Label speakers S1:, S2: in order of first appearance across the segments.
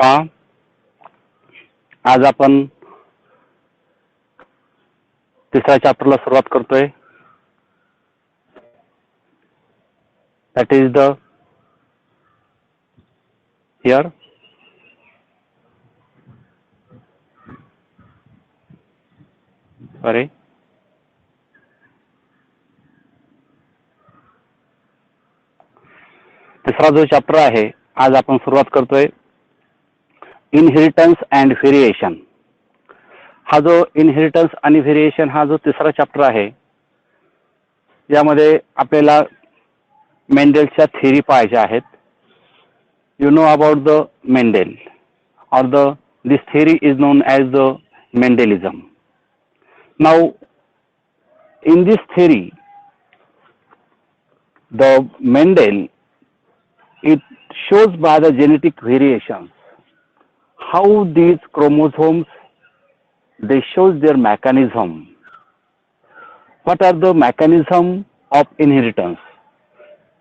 S1: पहा, आज आपण तिसऱ्या चॅप्टरला सुरुवात करतोय. That is the here sorry तिसरा जो चॅप्टर आहे आज आपण सुरुवात करतोय इनहेरिटन्स अँड व्हेरिएशन. हा जो इनहेरिटन्स आणि व्हेरिएशन हा जो तिसरा चॅप्टर आहे यामध्ये आपल्याला मेंडेलच्या थेरी पाहायच्या आहेत. You know about the Mendel or this theory is known as the Mendelism. Now, in this theory, the Mendel, it shows by the genetic variations how these chromosomes, they shows their mechanism. What are the mechanism of inheritance?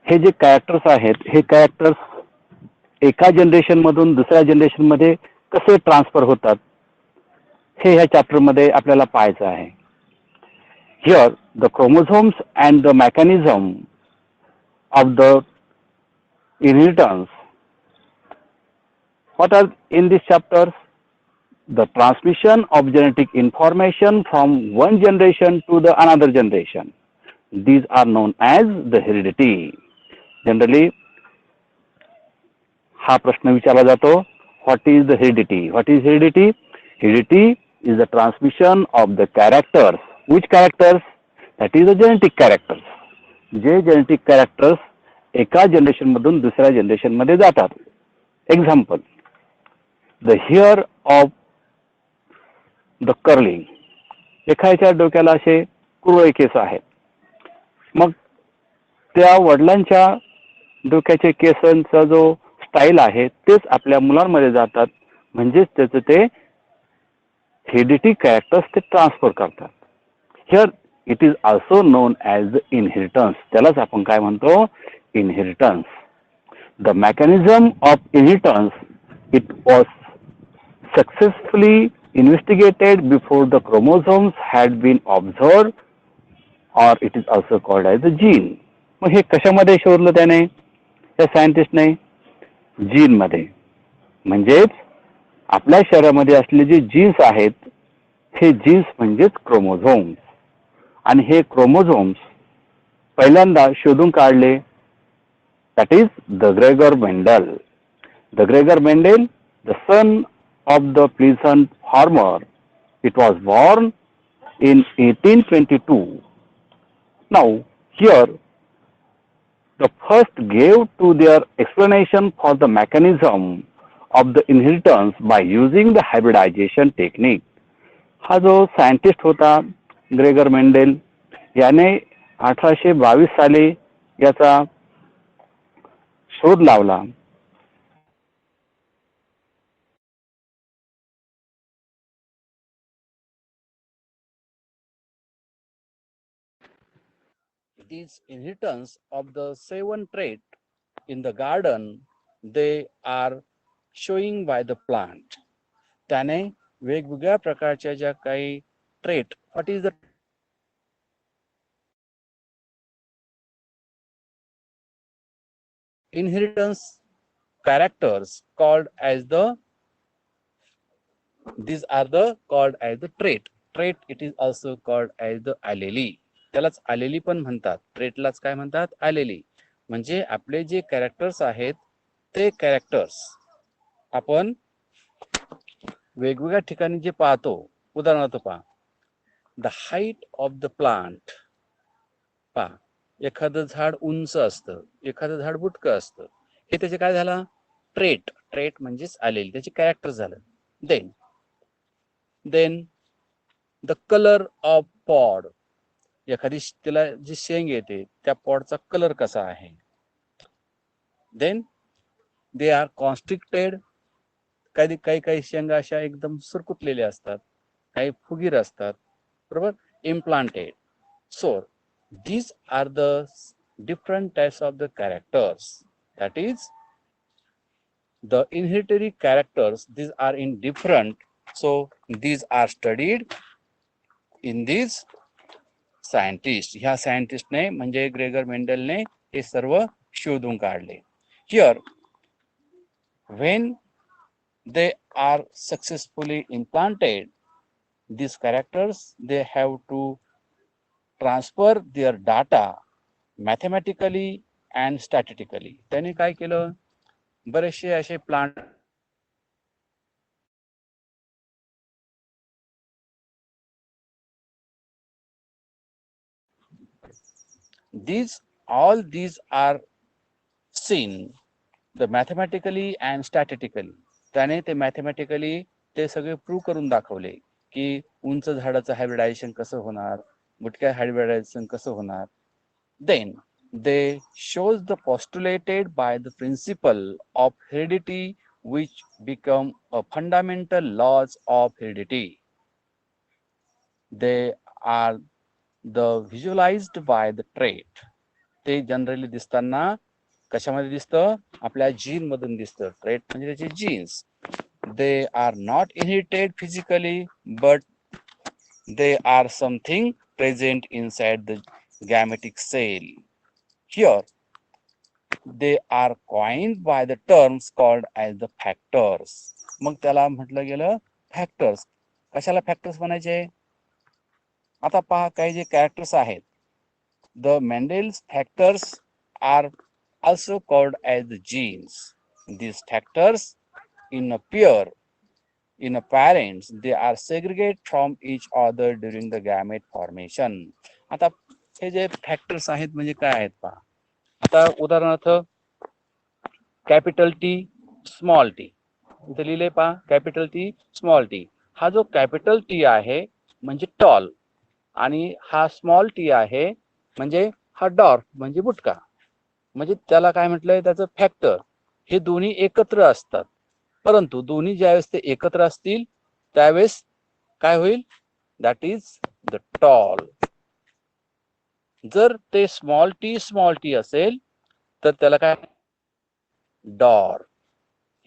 S1: हे जे characters आहेत हे characters एका generation मधून दुसऱ्या generation मध्ये कसे transfer होतात हे ह्या चॅप्टर मध्ये आपल्याला पाहायचं आहे. Here the chromosomes and the mechanism of the inheritance. What are in this chapter? The transmission of genetic information from one generation to the another generation. These are known as the heredity. Generally, हा प्रश्न विचारला जातो, what is the heredity? What is heredity? Heredity is the transmission of the characters. Which characters? That is the genetic characters. जे genetic characters एका generation मधून दुसऱ्या generation मध्ये जातात. Example, the hair of the curling. एखाद्याच्या डोक्याला असे कुरळे केस आहेत, मग त्या वडिलांच्या डोक्याचे केसांचा जो स्टाईल आहे तेच आपल्या मुलांमध्ये जातात, म्हणजेच त्याचं ते हेरिडिटी कॅरेक्टर्स ते ट्रान्सफर करतात. Here it is also known as the inheritance. त्यालाच आपण काय म्हणतो? Inheritance. The mechanism of inheritance it was successfully investigated before the chromosomes had been observed or it is also called as the gene. मग हे कशामध्ये शोधलं त्याने, त्या सायंटिस्टने? जीन मध्ये. म्हणजेच आपल्या शरीरामध्ये असलेले जे जीन्स आहेत हे जीन्स म्हणजेच क्रोमोझोम्स. आणि हे क्रोमोझोम्स पहिल्यांदा शोधून काढले, that is the Gregor Mendel. The Gregor Mendel, the son of the pleasant farmer, it was born in 1822. Now, here, the first gave to their explanation for the mechanism of the inheritance by using the hybridization technique. हा जो scientist होता Gregor Mendel याने 1822 साली याचा शोध लावला. These inheritance of the 7 trait in the garden, they are showing by the plant. त्याने वेगवेगळ्या प्रकारच्या ज्या काही trait, what is the inheritance characters called as the, these are the called as the trait. It is also called as the allele. त्यालाच allele पण म्हणतात. ट्रेटलाच काय म्हणतात? allele. म्हणजे आपले जे कॅरेक्टर्स आहेत ते कॅरेक्टर्स आपण वेगवेगळ्या ठिकाणी जे पाहतो. उदाहरणार्थ पहा, the height of the plant. पहा, एखादं झाड उंच असतं, एखादं झाड बुटकं असतं. हे त्याचे काय झालं? ट्रेट म्हणजेच आलेली त्याचे कॅरेक्टर झालं. Then the colour of pod. एखादी त्याला जी शेंग येते त्या पॉडचा कलर कसा आहे. Then they are constricted. काही शेंगा अशा एकदम सुरकुतलेल्या असतात, काही फुगीर असतात, बरोबर. Implanted. So these are the different types of the characters. That is, The inheritary characters, these are in different, so these are studied in these scientist. ह्या सायंटिस्टने म्हणजे ग्रेगर मेंडलने हे सर्व शोधून काढले. Here when they are successfully implanted, these characters, they have to transfer their data mathematically and statistically. त्यांनी काय केलं, बरेचसे असे plant all these are seen the mathematically and statistically. त्याने ते मॅथमॅटिकली ते सगळे प्रूव्ह करून दाखवले की उंच झाडाचं हायब्रिडायझेशन कसं होणार, बुटक्या हायब्रिडायझेशन कसं होणार. Then they shows the postulated by the principle of heredity which become a fundamental laws of heredity. They are the visualized by the trait. ते जनरली दिसताना कशामध्ये दिसतं, आपल्या जीन मधून दिसतं. ट्रेट म्हणजे त्याचे genes. They are not inherited physically but they are something present inside the gametic cell. Here they are coined by the terms called as the factors. मग त्याला म्हटलं गेलं फॅक्टर्स. कशाला फॅक्टर्स म्हणायचे, आता पहा काही जे कॅरेक्टर्स आहेत, the Mendel's factors are also called as the genes. These factors in a pair, in a parents, they are segregate from each other during the gamete formation. आता हे जे फॅक्टर्स आहेत म्हणजे काय आहेत पहा. आता उदाहरणार्थ कॅपिटल टी स्मॉल टी इथे लिहिले पहा, कॅपिटल टी स्मॉल टी. हा जो कॅपिटल टी आहे म्हणजे टॉल आणि हा स्मॉल टी आहे म्हणजे हा डॉर्फ म्हणजे बुटका. म्हणजे त्याला काय म्हटलंय, त्याचं फॅक्टर. हे दोन्ही एकत्र असतात, परंतु दोन्ही ज्यावेळेस ते एकत्र असतील त्यावेळेस काय होईल, दॅट इज द टॉल. जर ते स्मॉल टी असेल तर त्याला काय, dwarf.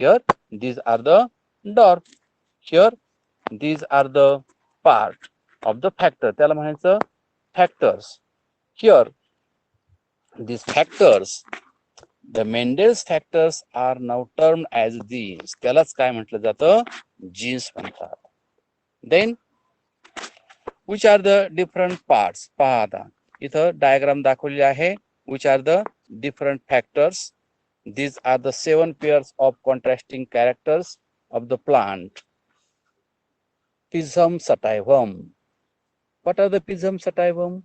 S1: Here these are the dwarf. Here these are the part of the factor. त्याला म्हणायचं factors. Here these factors, the Mendel's factors are now termed as genes. त्यालाच काय म्हटलं जातं, जीन्स म्हणतात. Then which are the different parts, पहा आता इथं डायग्राम दाखवलेली आहे. which are the different factors. These are the 7 pairs of contrasting characters of the plant. Pisum sativum. What are the pisum sativum?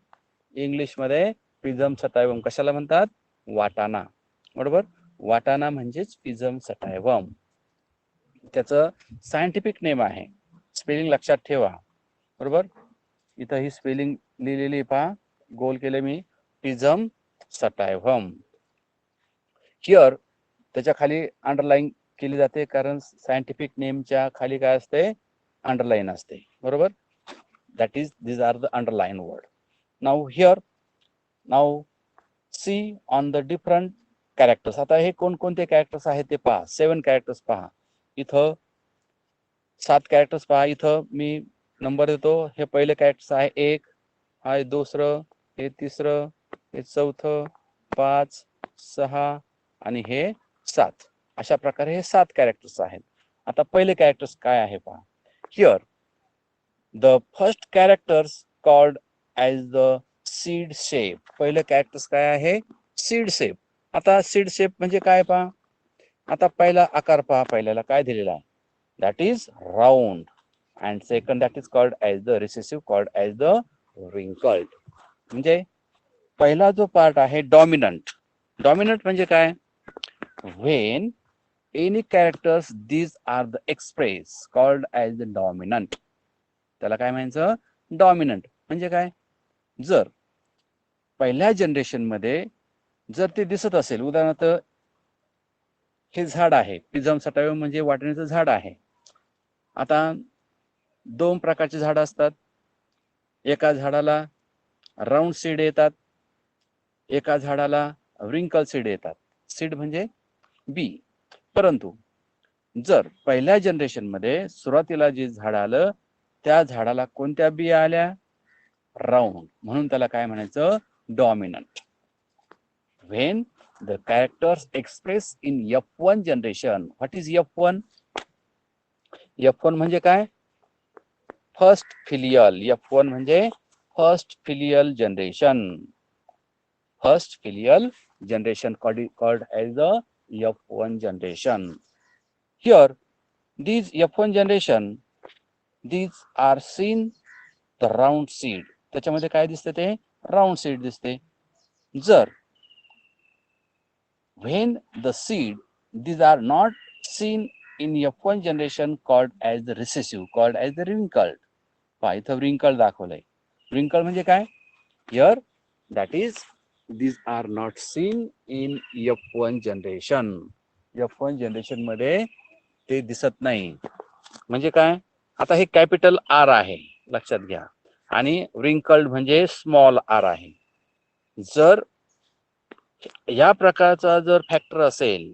S1: English मध्ये पिझम सटायवम कशाला म्हणतात, वाटाणा. बरोबर, वाटाणा म्हणजेच पिझम सटायवम. त्याचं सायंटिफिक नेम आहे, स्पेलिंग लक्षात ठेवा. बरोबर, इथं ही स्पेलिंग लिहिलेली पहा, गोल केले मी, पिझम सटायवम. हिअर त्याच्या खाली अंडरलाईन केली जाते, कारण सायंटिफिक नेमच्या खाली काय असते, अंडरलाईन असते. बरोबर, that is these are the underline word. Now here, now see on the different characters. आता हे कोणकोणते कॅरेक्टर्स आहेत ते पहा. 7 कॅरेक्टर्स पहा. इथं 7 कॅरेक्टर्स पहा. इथं मी नंबर देतो. हे पहिले कॅरेक्टर्स आहे 1, हा दुसरं, हे तिसरं, हे चौथं, 5, 6 आणि हे 7. अशा प्रकारे हे 7 कॅरेक्टर्स आहेत. आता पहिले कॅरेक्टर्स काय आहे पहा. Here the first characters called as the seed shape. पहिले कॅरेक्टर्स काय आहे, सीड शेप. आता सीड शेप म्हणजे काय पहा. आता पहिला आकार पहा, पहिल्याला काय दिलेला आहे, that is round. And second that is called as the recessive, called as the wrinkled. म्हणजे पहिला जो पार्ट आहे डॉमिनंट. डॉमिनंट म्हणजे काय, when any characters these are the express called as the dominant. त्याला काय म्हणायचं, डॉमिनंट. म्हणजे काय, जर पहिल्या जनरेशन मध्ये जर ते दिसत असेल, उदाहरणार्थ हे झाड आहे, पिझम सटायवम म्हणजे वाटण्याचं झाड आहे. आता 2 प्रकारचे झाड असतात. एका झाडाला राऊंड सीड येतात, एका झाडाला रिंकल सीड येतात. सीड म्हणजे बी. परंतु
S2: जर पहिल्या जनरेशन मध्ये सुरुवातीला जे झाड आलं त्या झाडाला कोणत्या बिया आल्या? राऊंड, म्हणून त्याला काय म्हणायचं? Dominant. When the characters expressed in F1 generation, what is F1? F1 म्हणजे काय? First filial. F1 म्हणजे first filial generation. First filial generation called as the F1 generation. Here, these F1 generation, these are seen the round seed. त्याच्यामध्ये काय दिसते? ते round seed दिसते. जर when the seed, these are not seen in F1 generation called as the recessive, called as the wrinkled. पहा इथं wrinkled दाखवलंय. wrinkle म्हणजे काय? Here that is these are not seen in F1 generation. F1 generation मध्ये ते दिसत नाही. म्हणजे काय? आता हे कॅपिटल आर आहे, लक्षात घ्या, आणि wrinkled म्हणजे स्मॉल आर आहे. जर या प्रकारचा जर फॅक्टर असेल,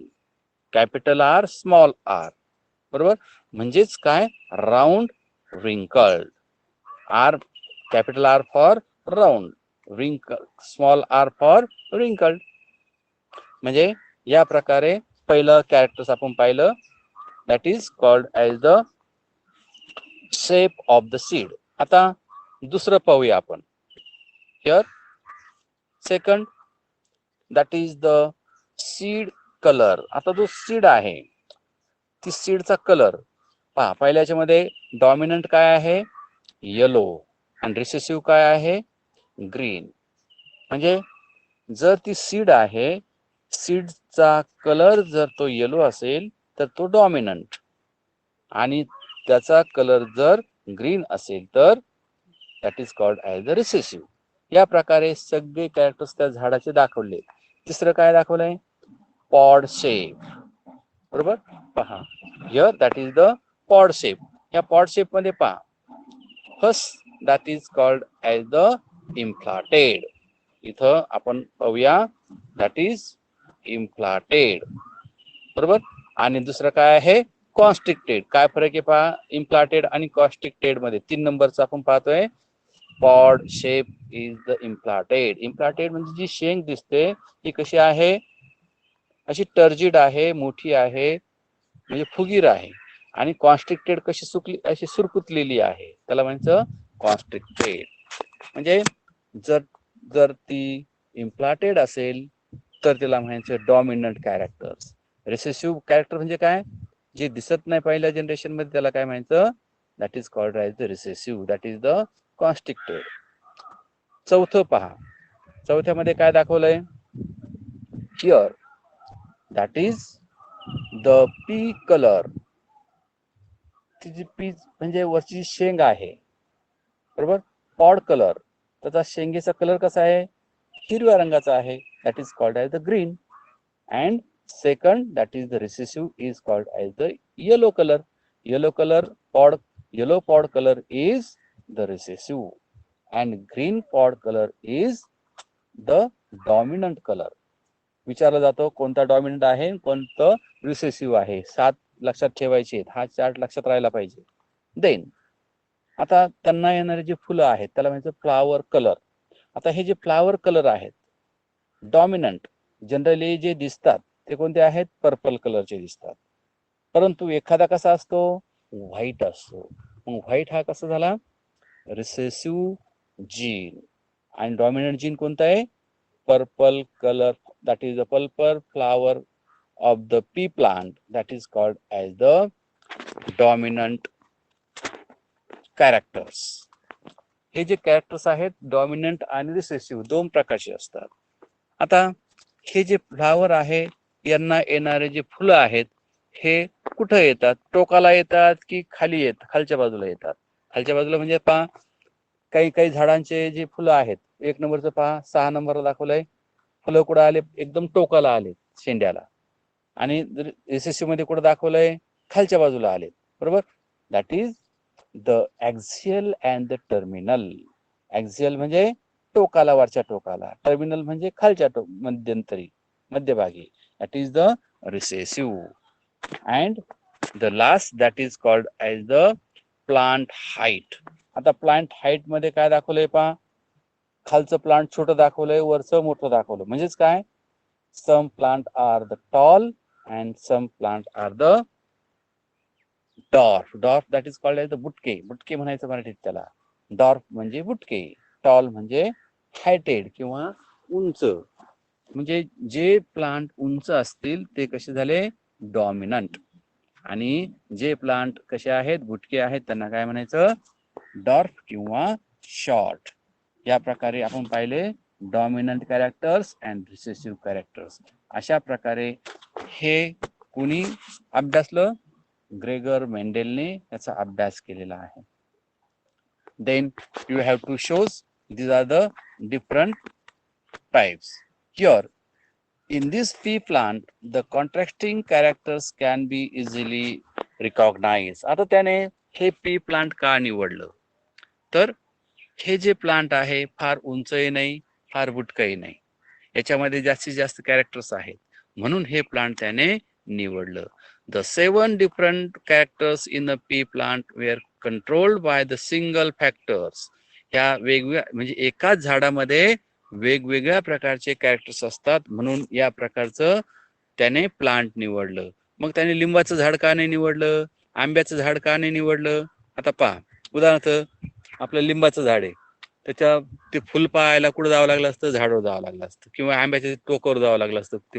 S2: कॅपिटल आर स्मॉल आर, बरोबर, म्हणजेच काय? Round wrinkled. R capital R for round, small R for wrinkled. म्हणजे या प्रकारे पहिलं कॅरेक्टर्स आपण पाहिलं, that is called as the shape of the seed. आता दुसरं पाहूया आपण. Here second, that is the seed colour. आता जो सीड आहे, ती सीडचा कलर पहा. पहिल्याच्या मध्ये डॉमिनंट काय आहे? येलो, आणि रिसेसिव्ह काय आहे? ग्रीन. म्हणजे जर ती सीड आहे, सीडचा कलर जर तो येलो असेल तर तो डॉमिनंट, आणि त्याचा कलर जर ग्रीन असेल तर that is called as the recessive. या प्रकारे सगळे कॅरेक्टर्स त्या झाडाचे दाखवले. तिसरं काय दाखवलंय? पॉड शेप, बरोबर. पहा here that is the pod shape. या पॉड शेप मध्ये पहा, first that is called as the implanted. इथं आपण पाहूया, दॅट इज इम्प्लांटेड, बरोबर. आणि दुसरं काय आहे? कॉन्स्ट्रिक्टेड. काय फरक आहे पहा इम्प्लांटेड आणि कॉन्स्ट्रिक्टेड मध्ये? 3 नंबरचा आपण पाहतोय. Pod shape is the implanted. Implanted म्हणजे जी शेंग दिसते ती कशी आहे? अशी टर्जिड आहे, मोठी आहे, म्हणजे फुगीर आहे. आणि कॉन्स्ट्रिक्टेड कशी अशी सुरकुतलेली आहे, त्याला म्हणायचं कॉन्स्ट्रिक्टेड. म्हणजे जर ती इम्प्लांटेड असेल तर त्याला म्हणायचं डॉमिनंट कॅरेक्टर्स. रिसेसिव्ह कॅरेक्टर म्हणजे काय? जे दिसत नाही पहिल्या जनरेशन मध्ये, त्याला काय म्हणायचं? That is called as the recessive, that is the constricted. चौथं पहा, चौथ्यामध्ये काय दाखवलंय? Here that is the P colour. तिची पी म्हणजे वरची शेंग आहे, बरोबर. पॉड कलर, त्याचा शेंगेचा कलर कसा आहे? हिरव्या रंगाचा आहे, that is called as the green. And second that is the recessive is called as the yellow colour. Yellow colour pod, yellow pod colour is the recessive, and green pod colour is the dominant colour. विचारलं जातं कोणता dominant आहे, कोणतं recessive आहे. 7 लक्षात ठेवायचे, हा chart लक्षात राहायला पाहिजे. देन आता त्यांना येणारे जे फुलं आहेत त्याला म्हणजे फ्लावर कलर. आता हे जे फ्लावर कलर आहेत डॉमिनंट जनरली जे दिसतात ते कोणते आहेत? पर्पल कलरचे दिसतात. परंतु एखादा कसा असतो? व्हाईट असतो. मग व्हाईट हा कसा झाला? Recessive gene. आणि डॉमिनंट जीन कोणता आहे? Purple colour, that is the purple flower of the P plant, that is called as the dominant characters. हे जे कॅरेक्टर्स आहेत डॉमिनंट आणि रिसेसिव्ह 2 प्रकारचे असतात. आता हे जे फ्लावर आहे, यांना येणारे जे फुलं आहेत हे कुठं येतात? टोकाला येतात की खाली येतात? खालच्या बाजूला येतात. खालच्या बाजूला म्हणजे पहा, काही झाडांचे जे फुलं आहेत, 1 नंबरचं पहा, 6 नंबरला दाखवलंय, फुलं कुठं आले? एकदम टोकाला आले, शेंड्याला. आणि रिसेसिव्ह मध्ये कुठं दाखवलंय? खालच्या बाजूला आले, बरोबर. That is the axial and the terminal. Axial म्हणजे टोकाला, वरच्या टोकाला. टर्मिनल म्हणजे खालच्या मध्यंतरी, मध्यभागी. That is the recessive. And the last that is called as the plant height. आता प्लांट हाईट मध्ये काय दाखवलंय पहा, खालचं प्लांट छोटं दाखवलंय, वरचं मोठं दाखवलं. म्हणजेच काय, some plant are the tall and some plant are the dwarf. Dwarf that is called as the बुटके. बुटके म्हणायचं मराठीत त्याला. डॉर्फ म्हणजे बुटके, टॉल म्हणजे हायटेड किंवा उंच. म्हणजे जे प्लांट उंच असतील ते कसे झाले, डॉमिनंट. आणि जे प्लांट कसे आहेत, बुटके आहेत, त्यांना काय म्हणायचं, डॉर्फ किंवा शॉर्ट. या प्रकारे आपण पाहिले dominant characters and recessive characters. अशा प्रकारे हे कुणी अभ्यासलं, ग्रेगर मेंडेलने त्याचा अभ्यास केलेला आहे. Then you have to shows these are the different types. Here in this pea plant the contrasting characters can be easily recognized. आता त्याने हे पी प्लांट का निवडलं, तर हे जे प्लांट आहे फार उंचही नाही फार बुटकही नाही, याच्यामध्ये जास्तीत जास्त कॅरेक्टर्स आहेत, म्हणून हे प्लांट त्याने निवडलं. The 7 different characters in the pea plant were controlled by the single factors. ह्या वेगवेगळ्या म्हणजे एकाच झाडामध्ये वेगवेगळ्या प्रकारचे कॅरेक्टर्स असतात, म्हणून या प्रकारचं त्याने प्लांट निवडलं. मग त्याने लिंबाचं झाड का नाही निवडलं, आंब्याचं झाड का नाही निवडलं? आता पहा, उदाहरणार्थ आपलं लिंबाचं झाड आहे, त्याच्या ते फुल पाहायला कुठं जावं लागलं असतं, झाडावर जावं लागलं असतं, किंवा आंब्याच्या टोकावर जावं लागलं असतं, ते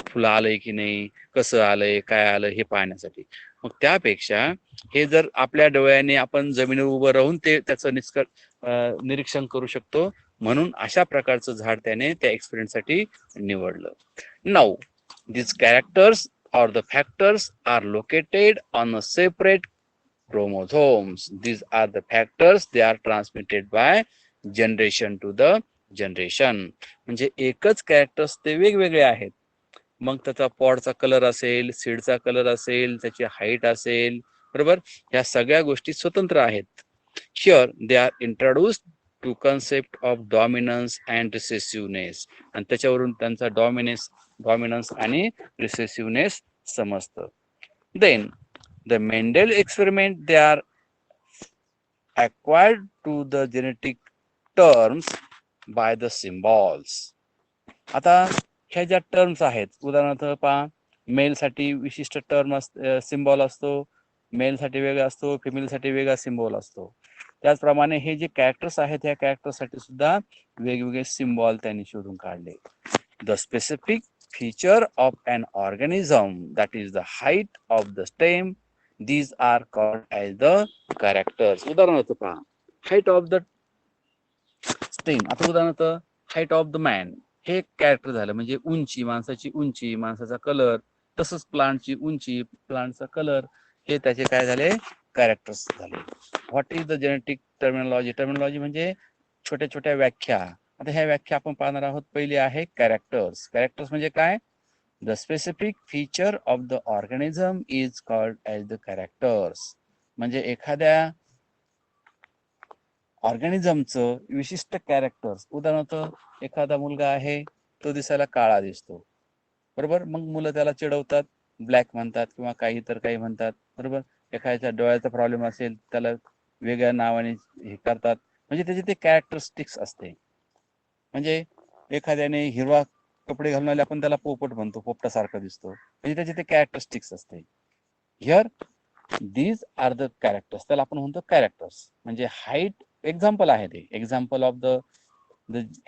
S2: फुलं आलंय की नाही, कसं आलंय, काय आलं हे पाहण्यासाठी. मग त्यापेक्षा हे जर आपल्या डोळ्याने आपण जमिनीवर उभं राहून ते त्याचं निरीक्षण करू शकतो, म्हणून अशा प्रकारचं झाड त्याने त्या एक्सपेरिमेंटसाठी निवडलं. Now these characters or the factors are located on a separate chromosomes. These are the factors, they are transmitted by generation to the generation. म्हणजे एकच कॅरेक्टर्स ते वेगवेगळे आहेत, मग त्याचा पॉडचा कलर असेल, सीडचा कलर असेल, त्याची हाईट असेल, बरोबर, ह्या सगळ्या गोष्टी स्वतंत्र आहेत. Here they are introduced to concept of dominance and recessiveness, आणि त्याच्यावरून त्यांचा डॉमिनन्स आणि रिसेसिव्हनेस समजतं. Then the Mendel experiment they are acquired to the genetic terms by the symbols. आता ह्या ज्या टर्म्स आहेत, उदाहरणार्थ पहा, मेल साठी विशिष्ट टर्म सिम्बॉल असतो, मेल साठी वेगळा असतो, फिमेल साठी वेगळा सिम्बॉल असतो. त्याचप्रमाणे हे जे कॅरेक्टर्स आहेत, ह्या कॅरेक्टर साठी सुद्धा वेगवेगळे सिम्बॉल त्यांनी शोधून काढले. The specific feature of an organism that is the height of the stem, these are called as the characters. उदाहरणार्थ पहा, हाईट ऑफ द स्टेम. आता उदाहरणार्थ हाईट ऑफ द मॅन हे कॅरेक्टर झालं, म्हणजे उंची, माणसाची उंची, माणसाचा कलर, तसंच प्लांटची उंची, प्लांटचा कलर, हे त्याचे काय झाले, कॅरेक्टर्स झाले. What is the genetic terminology? Terminology म्हणजे छोट्या छोट्या व्याख्या. आता ह्या व्याख्या आपण पाहणार आहोत. पहिली आहे कॅरेक्टर्स. कॅरेक्टर्स म्हणजे काय, the specific feature of the organism is called as the characters. म्हणजे एखाद्या ऑर्गॅनिझमचं विशिष्ट कॅरेक्टर्स. उदाहरणार्थ एखादा मुलगा आहे, तो दिसायला काळा दिसतो, बरोबर, मग मुलं त्याला चिडवतात, ब्लॅक म्हणतात किंवा काही तर काही म्हणतात, बरोबर. एखाद्याच्या डोळ्याचा प्रॉब्लेम असेल, त्याला वेगळ्या नावाने हे करतात, म्हणजे त्याचे ते कॅरेक्टरिस्टिक्स असते. म्हणजे एखाद्याने हिरवा कपडे घालून आले, आपण त्याला पोपट म्हणतो, पोपटासारखा दिसतो, म्हणजे त्याचे ते कॅरेक्टरिस्टिक्स असते. Here these are the characters, त्याला आपण म्हणतो कॅरेक्टर्स. म्हणजे हाईट एक्झाम्पल आहे, ते example of the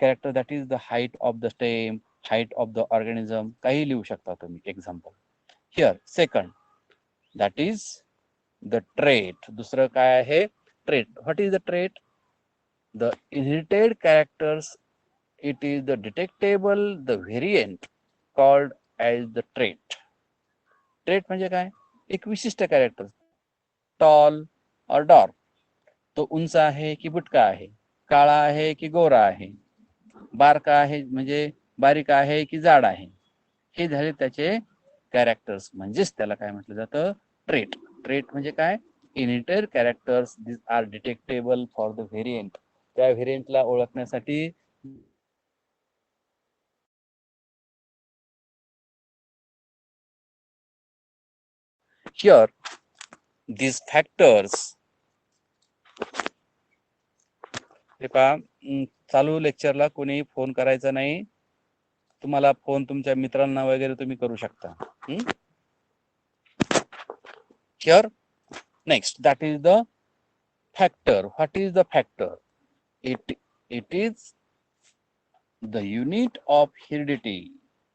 S2: character that is the height of the stem, height of the organism, काही लिहू शकता तुम्ही example. Here second that is the trait. दुसरं काय आहे, trait. What is the trait? The inherited characters, it is the detectable the variant called as the trait. Trait म्हणजे काय, एक विशिष्ट कॅरेक्टर, टॉल और डॉर्फ, तो उंच आहे की बुटका आहे, काळा आहे की गोरा आहे, बारका आहे म्हणजे बारीक आहे की जाड आहे, हे झाले त्याचे कॅरेक्टर्स. म्हणजेच त्याला काय म्हटलं जातं, ट्रेट. ट्रेट म्हणजे काय, inherited characters, this are detectable for the variant. त्या व्हेरियंटला ओळखण्यासाठी Here, these factors, हे पहा, चालू लेक्चरला कोणी फोन करायचा नाही. तुम्हाला फोन तुमच्या मित्रांना वगैरे तुम्ही करू शकता. Here, next, that is the factor. What is the factor? It is the unit of heredity.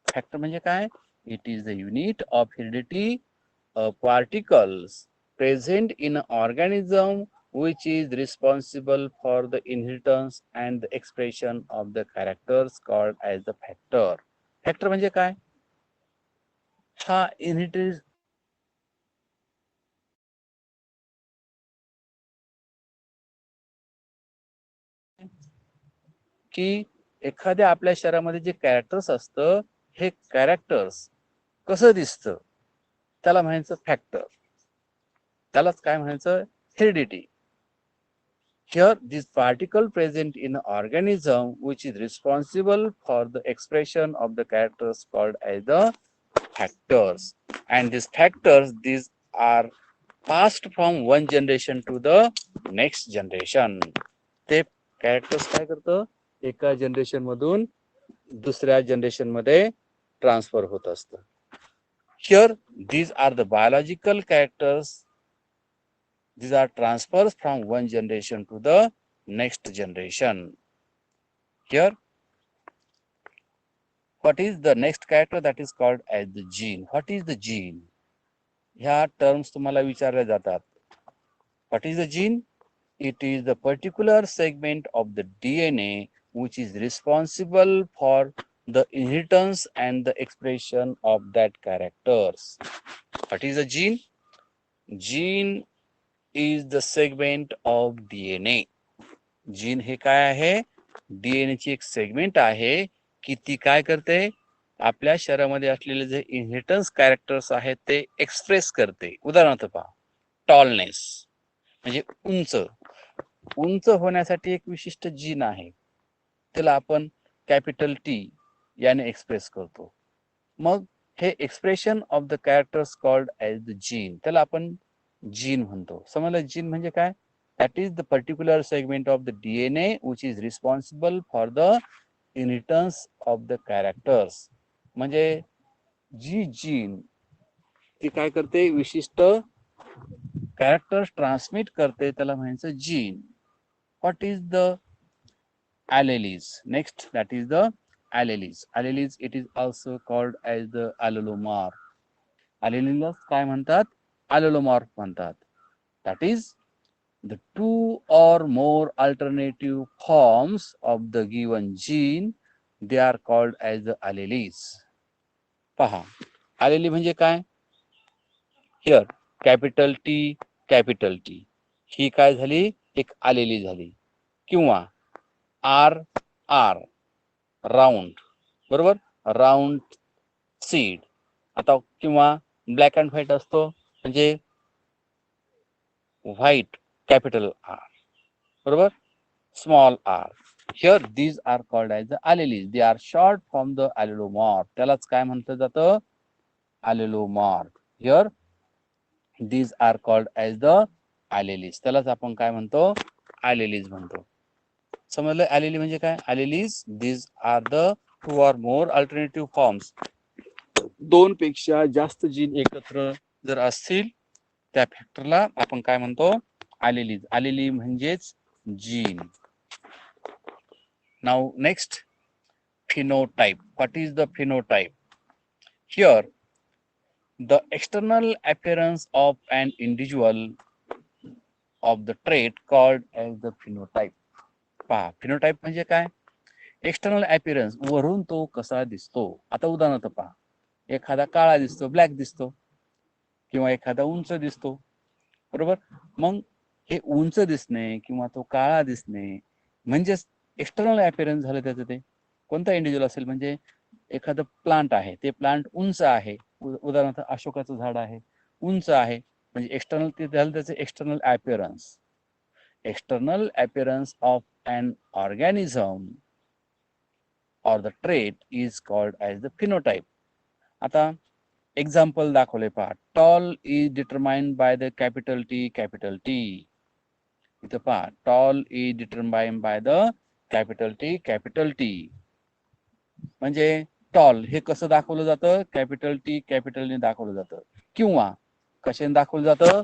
S2: Factor म्हणजे काय? It is the unit of heredity of particles present in an organism which is responsible for the inheritance and the expression of the characters called as the factor. Factor म्हणजे काय? हा inheritance की एखाद्या आपल्या शरीरामध्ये जे कॅरेक्टर्स असतं, हे कॅरेक्टर्स कसं दिसतं त्याला म्हणायचं फॅक्टर. त्यालाच काय म्हणायचं? Heredity. Here, this particle present in an organism which is responsible for the expression of the characters called as the factors. And these factors, these are passed from one generation to the next generation. ते characters काय करतं? एका generation मधून दुसऱ्या generation मध्ये transfer होत असतं. Here, these are the biological characters. These are transfers from one generation to the next generation. Here, what is the next character? That is called as the gene. What is the gene? ह्या terms तुम्हाला विचारल्या जातात. What is the gene? It is the particular segment of the DNA which is responsible for the inheritance and the expression of that characters. What is a gene? Gene is the segment of DNA. Gene हे काय आहे? DNA ची एक segment आहे की ती काय करते? आपल्या शरीरामध्ये असलेले जे इनहेरिटन्स कॅरेक्टर्स आहेत ते एक्सप्रेस करते. उदाहरणार्थ पहा, टॉलनेस म्हणजे उंच. उंच होण्यासाठी एक विशिष्ट जीन आहे, त्याला आपण कॅपिटल टी याने एक्सप्रेस करतो. मग हे expression of the characters called as the gene, त्याला आपण जीन म्हणतो. समजलं? जीन म्हणजे काय? That is the particular segment of the DNA which is responsible for the inheritance of the characters. म्हणजे जी जीन ती काय करते? विशिष्ट कॅरेक्टर्स ट्रान्समिट करते, त्याला म्हणायचं gene. What is the alleles? Next, that is the alleles. Alleles, it is also called as the allelomorph. Alleles काय म्हणतात? Allelomorph म्हणतात. That is the two or more alternative forms of the given gene, they are called as the alleles. पहा, allele म्हणजे काय? Here, capital T ही काय झाली? एक allele झाली. किंवा R राऊंड, बरोबर? Round seed. आता किंवा ब्लॅक अँड व्हाईट असतो म्हणजे व्हाईट capital R, बरोबर? Small r. Here, these are called as the alleles. They are short from the allelomorph. त्यालाच काय म्हटलं जातं? Allelomorph. Here, these are called as the alleles. त्यालाच आपण काय म्हणतो? Alleles म्हणतो. समजलं? allele म्हणजे काय? Alleles, these are the two or more alternative forms. दोन पेक्षा जास्त जीन एकत्र जर असतील त्या फॅक्टरला आपण काय म्हणतो? Alleles. Allele म्हणजेच gene. Now next, phenotype. What is the phenotype? Here, the external appearance of an individual of the trait called as the phenotype. पहा, phenotype म्हणजे काय? एक्सटर्नल अपीयरन्स, वरून तो कसा दिसतो. आता उदाहरणार्थ पहा, एखादा काळा दिसतो, ब्लॅक दिसतो, किंवा एखादा उंच दिसतो, बरोबर? मग हे उंच दिसणे किंवा तो काळा दिसणे म्हणजेच एक्सटर्नल अपीयरन्स झालं त्याचं. ते कोणता इंडिव्हिज्युअल असेल? म्हणजे एखादं प्लांट आहे, ते प्लांट उंच आहे, उदाहरणार्थ अशोकाचं झाड आहे, उंच आहे, म्हणजे एक्सटर्नल ते झालं त्याचं external appearance. External appearance of an organism or the trait is called as the phenotype. आता एक्झाम्पल दाखवले पहा. Tall is determined by the capital T capital T. इथं पहा, tall is determined by the capital T. म्हणजे tall हे कसं दाखवलं जातं? कॅपिटल टी कॅपिटलने दाखवलं जातं. किंवा कशाने दाखवलं जातं?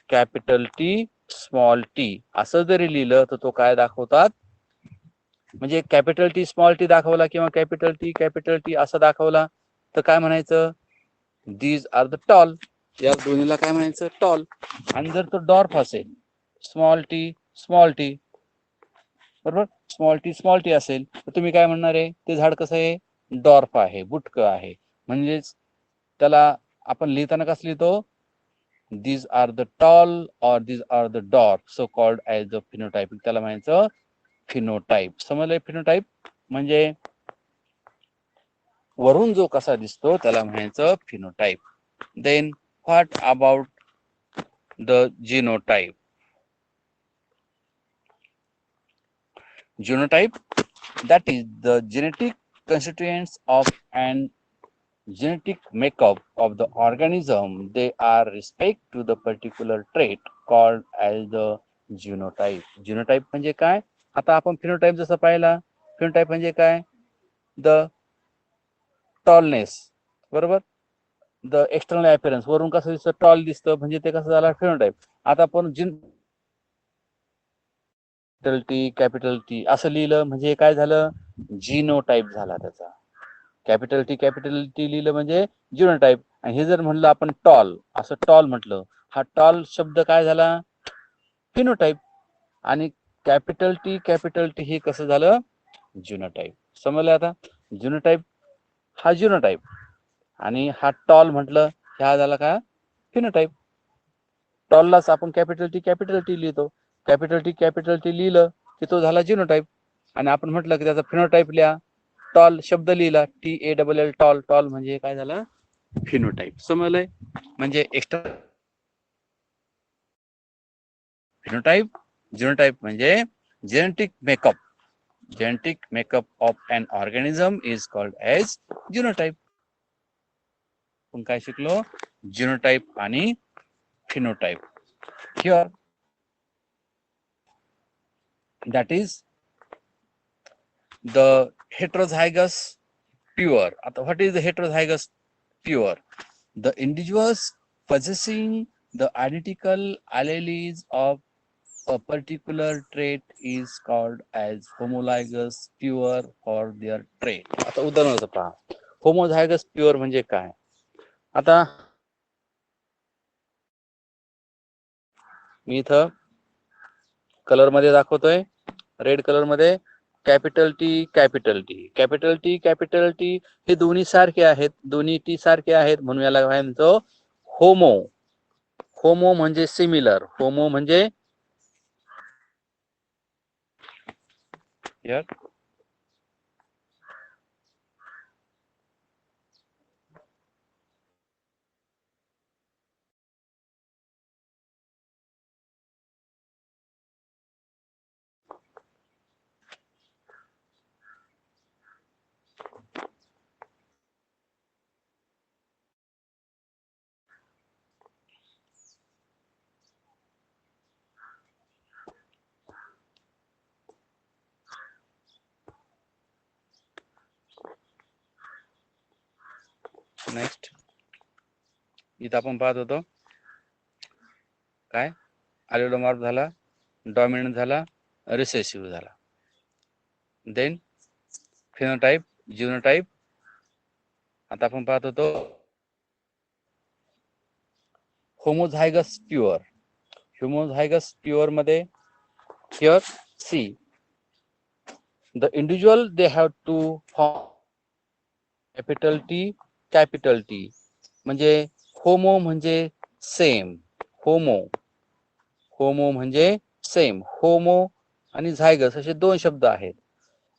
S2: कॅपिटल टी स्मॉल टी असं जरी लिहिलं तर तो काय दाखवतात? म्हणजे कॅपिटल टी स्मॉल टी दाखवला किंवा कॅपिटल टी असं दाखवला तर काय म्हणायचं? These are the tall. या दोन्हीला काय म्हणायचं? टॉल. आणि जर तो डॉर्फ असेल, स्मॉल टी बरोबर, स्मॉल टी असेल तर तुम्ही काय म्हणणार आहे? ते झाड कसं आहे? डॉर्फ आहे, बुटकं आहे. म्हणजेच त्याला आपण लिहिताना कसं लिहितो? दीज आर द टॉल और these are the dwarf, so called as the phenotype. त्याला म्हणायचं फिनोटाइप. समजलंय? फिनोटाइप म्हणजे वरून जो कसा दिसतो त्याला म्हणायचं phenotype. Then what about the genotype? Genotype, that is the genetic constituents of an genetic makeup of the organism. They are respect to the particular trait called as the genotype. Genotype म्हणजे काय? आता आपण phenotype जसं पाहिला, phenotype म्हणजे काय? The tallness, बरोबर, the external appearance, वरून कसं दिसतं? टॉल दिसतं, म्हणजे ते कसं झालं? फिनोटाइप. आता आपण कॅपिटल टी असं लिहिलं म्हणजे काय झालं? जीनोटाइप झाला त्याचा. कॅपिटल टी लिहिलं म्हणजे जीनोटाइप. आणि हे जर म्हणलं आपण टॉल, असं टॉल म्हटलं, हा टॉल शब्द काय झाला? फिनोटाइप. आणि कॅपिटल टी हे कसं झालं? जीनोटाइप. समजलं आता? जीनोटाइप हा जीनोटाइप आणि हा टॉल म्हटलं, हा झाला का? फिनोटाइप. टॉललाच आपण कॅपिटल टी लिहितो. कॅपिटल टी लिहिलं की तो झाला जीनोटाइप. आणि आपण म्हटलं की त्याचा फिनोटाइप लिहा, टॉल शब्द लिहिला, TALL, टॉल. टॉल म्हणजे काय झाला? फिनोटाइप. समजलंय? म्हणजे एक्स्ट्रा फिनोटाइप, जीनोटाइप म्हणजे genetic makeup of an organism is called as genotype. आपण काय शिकलो? जीनोटाइप आणि phenotype. Here that is the heterozygous pure. आता what is the heterozygous pure? The individuals possessing the identical alleles of a particular trait is called as homologous pure for their trait. आता उदाहरणार्थ पहा, homozygous pure म्हणजे काय? आता मी इथं colour मध्ये दाखवतोय, रेड कलर मध्ये कॅपिटल टी हे दोन्ही सारखे आहेत, दोन्ही टी सारखे आहेत, म्हणून याला काय म्हणतो? होमो. होमो म्हणजे सिमिलर, होमो म्हणजे नेक्स्ट इथं आपण पाहत होतो काय? ॲलिडोमॉर्फ झाला, डॉमिनंट झाला, रिसेसिव्ह झाला. देन फिनोटाइप, जीनोटाइप. आता आपण पाहत होतो होमोझायगस प्युअर मध्ये here see the individual they have to form capital T म्हणजे होमो म्हणजे सेम, होमो म्हणजे सेम, होमो आणि झायगस असे दोन शब्द आहेत.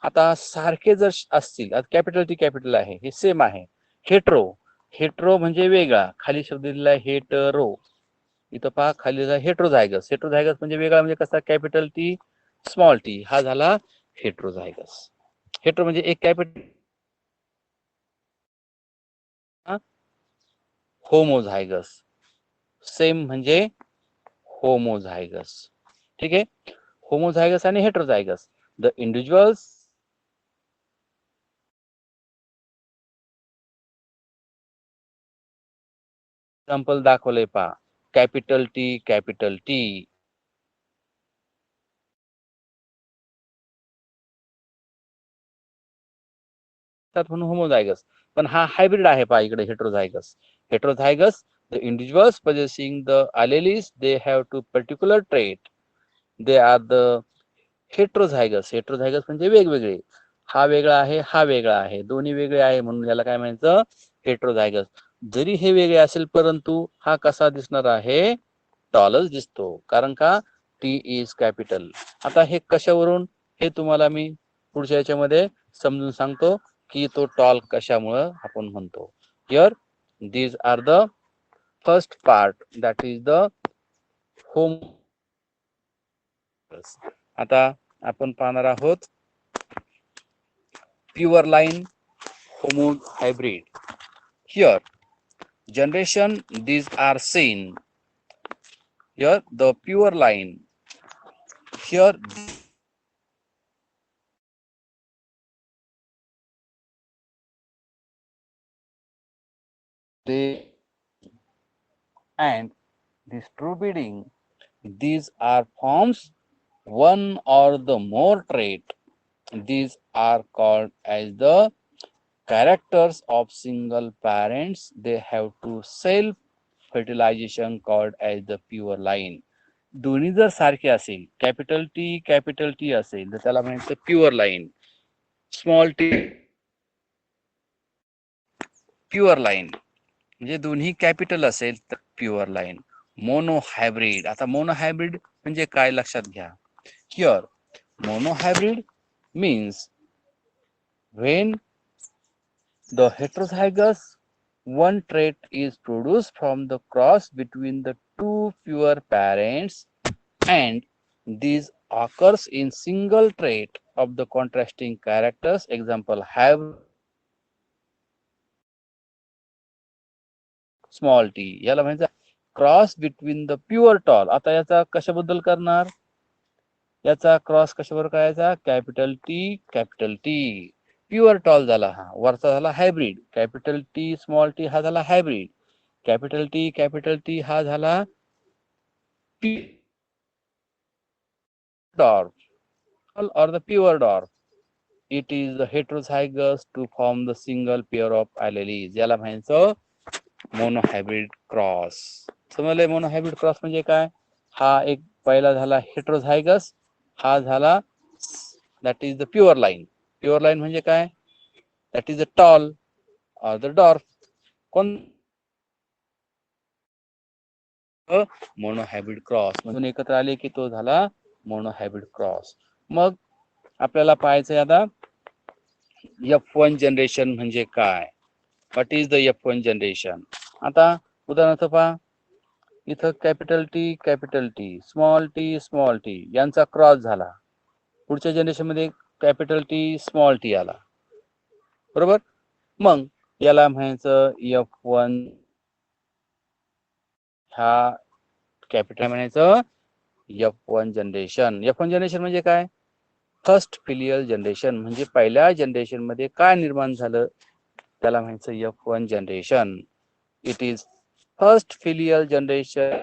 S2: आता सारखे जर असतील, आता कॅपिटल आहे, हे सेम आहे. हेट्रो म्हणजे वेगळा, खाली शब्द दिलेला आहे हेटरो. इथं पहा खाली हेट्रोझायगस म्हणजे वेगळा, म्हणजे कसा? कॅपिटल टी स्मॉल टी, हा झाला हेट्रोझायगस. हेट्रो म्हणजे एक कॅपिटल होमोझायगस. सेम म्हणजे होमोझायगस. ठीक आहे. होमोझायगस आणि हेटेरोझायगस. द इंडिव्हिज्युअल्स एक्झाम्पल दाखवलंय पहा. कॅपिटल टी म्हणून होमोझायगस. पण हा हायब्रिड आहे पहा इकडे heterozygous. Heterozygous, the individuals possessing the alleles they have two particular trait. They are the heterozygous. Heterozygous म्हणजे वेगवेगळे. हा वेगळा आहे, हा वेगळा आहे, दोन्ही वेगळे आहे म्हणून याला काय म्हणायचं? हेटेरोझायगस. जरी हे वेगळे असेल परंतु हा कसा दिसणार आहे? टॉलच दिसतो. कारण का? T is capital. आता हे कशावरून? हे तुम्हाला मी पुढच्या याच्यामध्ये समजून सांगतो की तो टॉल कशामुळं आपण म्हणतो. Here these are the first part, that is the home. आता आपण पाहणार आहोत pure line homo hybrid. Here generation, these are seen. Here the pure line. Here they and this true breeding, these are forms one or the more trait. These are called as the characters of single parents. They have to self fertilization called as the pure line. दोन्ही जर सारखे असेल, capital T असेल तर त्याला म्हणायचं pure line. Small T pure line. म्हणजे दोन्ही कॅपिटल असेल तर प्युअर लाईन. Mono hybrid. आता मोनो हायब्रिड म्हणजे काय लक्षात घ्या. Here mono hybrid means when the heterozygous one trait is produced from the cross between the two pure parents and this occurs in single trait of the contrasting characters. Example, have small t. याला म्हणजे cross between the pure tall. आता याचा कशाबद्दल करणार? याचा cross कशावर करायचा? Capital T pure tall झाला हा. वरचा झाला hybrid. Capital T small T हा झाला हायब्रिड. कॅपिटल टी हा झाला dwarf or the pure dwarf. It is the heterozygous to form the single pair of alleles. याला म्हणायचं मोनोहायब्रिड क्रॉस. समजले मोनोहायब्रिड क्रॉस म्हणजे काय? हा एक पहिला झाला हेटेरोझायगस, हा झाला that is the pure line. Pure line म्हणजे काय? That is the tall or the dwarf. कोण? मोनोहायब्रिड क्रॉस म्हणून एकत्र आले की तो झाला मोनोहायब्रिड क्रॉस. मग आपल्याला पाहायचंय आता F1 जनरेशन म्हणजे काय? What is the F1 generation? आता उदाहरणार्थ पहा, इथं कॅपिटल टी स्मॉल टी यांचा क्रॉस झाला. पुढच्या जनरेशन मध्ये कॅपिटल टी स्मॉल टी आला. बरोबर? मग याला म्हणायचं F1. हा कॅपिटल म्हणायचं F1 जनरेशन. F1 जनरेशन म्हणजे काय? First filial generation. म्हणजे पहिल्या जनरेशन मध्ये काय निर्माण झालं त्याला म्हणायचं F1 generation. It is first filial generation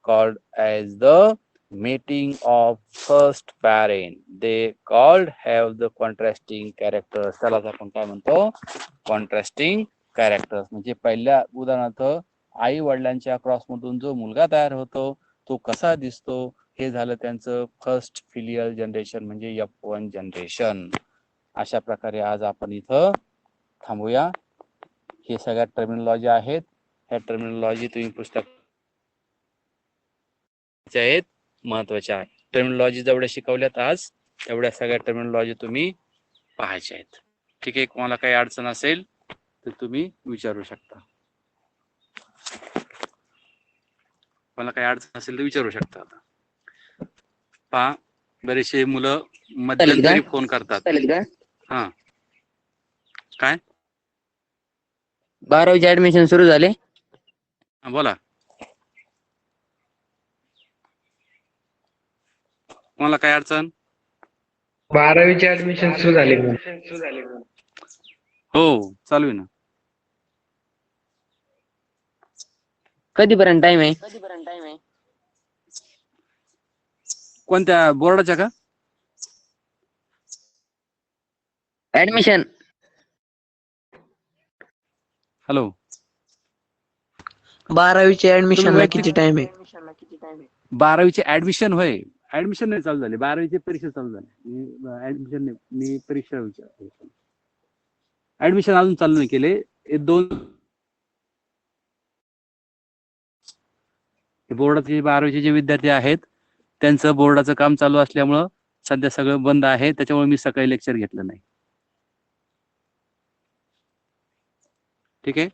S2: called as the mating of first parent. They called have the contrasting characters. त्यालाच आपण काय म्हणतो? Contrasting characters. म्हणजे पहिल्या उदाहरणार्थ आई वडिलांच्या क्रॉस मधून जो मुलगा तयार होतो तो कसा दिसतो हे झालं त्यांचं फर्स्ट फिलियल जनरेशन म्हणजे F1 जनरेशन. अशा प्रकारे आज आपण इथं थांबूया. हे सगळ्या टर्मिनॉलॉजी आहेत. ह्या टर्मिनॉलॉजी तुम्ही पुस्तक आहेत महत्वाच्या आहेत. टर्मिनॉलॉजी जेवढ्या शिकवल्यात आज तेवढ्या सगळ्या टर्मिनॉलॉजी तुम्ही पाहायच्या आहेत. ठीक आहे. कोणाला काही अडचण असेल तर तुम्ही विचारू शकता. कोणाला काही अडचण असेल तर विचारू शकता. पहा, बरेचसे मुलं मध्यंतरी फोन करतात. हा काय
S3: 12वीचे ऍडमिशन सुरू झाले.
S2: हा, बोला तुम्हाला काय अडचण?
S4: 12वीचे ऍडमिशन सुरू झाले मग.
S2: हो चालू आहे ना.
S3: कधीपर्यंत टाइम आहे?
S2: कोणत्या बोर्डाच्या का?
S3: ऍडमिशन
S2: हॅलो
S4: 12वीचे ऍडमिशनला
S2: वैयक्तिक-
S4: किती टाइम आहे?
S2: 12वीचे ऍडमिशन होय. ऍडमिशन नाही चालू झाले, 12वीची परीक्षा चालू झाली. ऍडमिशन नाही, मी परीक्षा विचारतो. ऍडमिशन अजून चालू नाही केले. हे बोर्डाचे 12वीचे जे विद्यार्थी आहेत त्यांचं बोर्डाचं काम चालू असल्यामुळं सध्या सगळं बंद आहे, त्याच्यामुळे मी सकाळी लेक्चर घेतलं नाही. ठीक आहे.